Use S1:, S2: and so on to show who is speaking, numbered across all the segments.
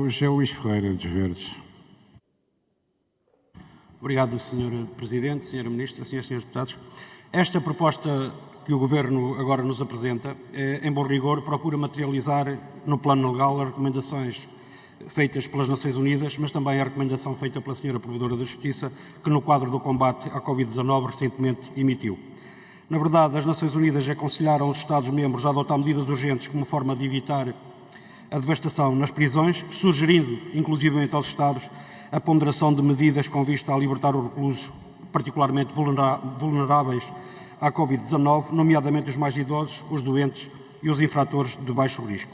S1: o José Luís Ferreira, dos Verdes.
S2: Obrigado, Sr. Presidente, Sra. Ministra, Sras. e Srs. Deputados. Esta proposta que o Governo agora nos apresenta, em bom rigor, procura materializar no plano legal as recomendações feitas pelas Nações Unidas, mas também a recomendação feita pela Sra. Provedora da Justiça, que no quadro do combate à Covid-19 recentemente emitiu. Na verdade, as Nações Unidas aconselharam os Estados-membros a adotar medidas urgentes como forma de evitar a devastação nas prisões, sugerindo, inclusivamente aos Estados, a ponderação de medidas com vista a libertar os reclusos particularmente vulneráveis à Covid-19, nomeadamente os mais idosos, os doentes e os infratores de baixo risco.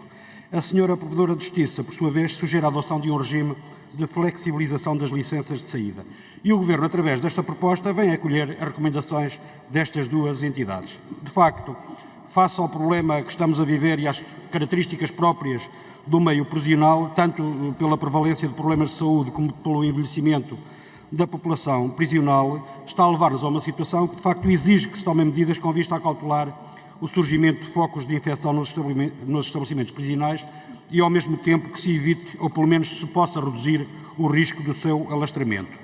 S2: A Sra. Provedora de Justiça, por sua vez, sugere a adoção de um regime de flexibilização das licenças de saída. E o Governo, através desta proposta, vem acolher as recomendações destas duas entidades. De facto, face ao problema que estamos a viver e às características próprias do meio prisional, tanto pela prevalência de problemas de saúde como pelo envelhecimento da população prisional, está a levar-nos a uma situação que, de facto, exige que se tomem medidas com vista a cautelar o surgimento de focos de infecção nos estabelecimentos prisionais e, ao mesmo tempo, que se evite, ou pelo menos se possa reduzir, o risco do seu alastramento.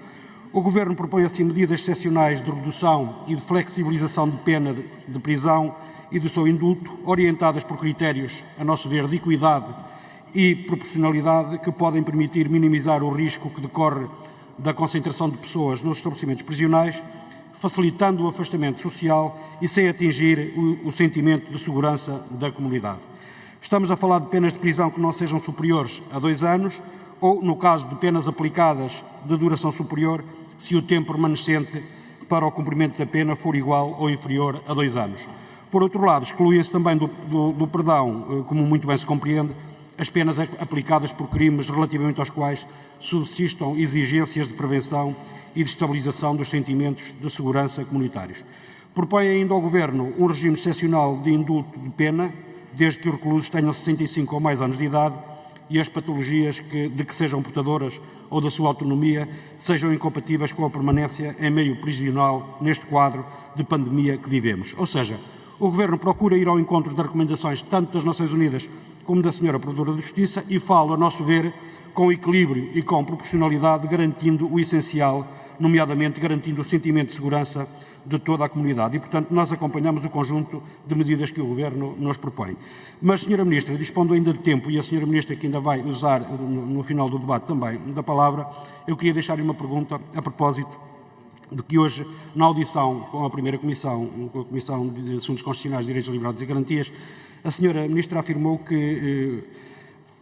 S2: O Governo propõe assim medidas excepcionais de redução e de flexibilização de pena de prisão e do seu indulto, orientadas por critérios, a nosso ver, de equidade e proporcionalidade, que podem permitir minimizar o risco que decorre da concentração de pessoas nos estabelecimentos prisionais, facilitando o afastamento social e sem atingir o sentimento de segurança da comunidade. Estamos a falar de penas de prisão que não sejam superiores a 2 anos ou, no caso de penas aplicadas de duração superior, se o tempo remanescente para o cumprimento da pena for igual ou inferior a 2 anos. Por outro lado, excluem-se também do perdão, como muito bem se compreende, as penas aplicadas por crimes relativamente aos quais subsistam exigências de prevenção e de estabilização dos sentimentos de segurança comunitários. Propõe ainda ao Governo um regime excepcional de indulto de pena, desde que os reclusos tenham 65 ou mais anos de idade e as patologias de que sejam portadoras ou da sua autonomia sejam incompatíveis com a permanência em meio prisional neste quadro de pandemia que vivemos. Ou seja, o Governo procura ir ao encontro das recomendações tanto das Nações Unidas como da Sra. Provedora de Justiça e fala, a nosso ver, com equilíbrio e com proporcionalidade, garantindo o essencial, nomeadamente garantindo o sentimento de segurança de toda a comunidade. E, portanto, nós acompanhamos o conjunto de medidas que o Governo nos propõe. Mas, Sra. Ministra, dispondo ainda de tempo, e a Sra. Ministra que ainda vai usar no final do debate também da palavra, eu queria deixar-lhe uma pergunta a propósito de que hoje, na audição com a primeira Comissão, com a Comissão de Assuntos Constitucionais, Direitos, Liberdades e Garantias, a Sra. Ministra afirmou que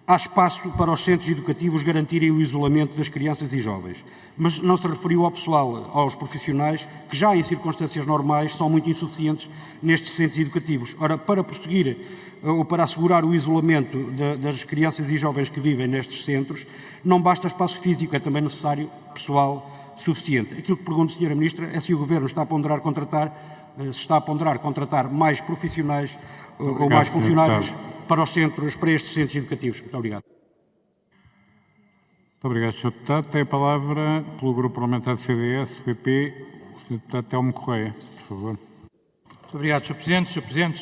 S2: há espaço para os centros educativos garantirem o isolamento das crianças e jovens, mas não se referiu ao pessoal, aos profissionais, que já em circunstâncias normais são muito insuficientes nestes centros educativos. Ora, para prosseguir ou para assegurar o isolamento das crianças e jovens que vivem nestes centros, não basta espaço físico, é também necessário pessoal suficiente. Aquilo que pergunto, Sra. Ministra, é se o Governo está a ponderar contratar mais profissionais ou mais funcionários para estes centros educativos. Muito obrigado.
S1: Muito obrigado, Sr. Deputado. Tem a palavra, pelo Grupo Parlamentar do CDS, PP, o Sr. Deputado Telmo Correia, por favor.
S3: Muito obrigado, Sr. Presidente. Sr. Presidente,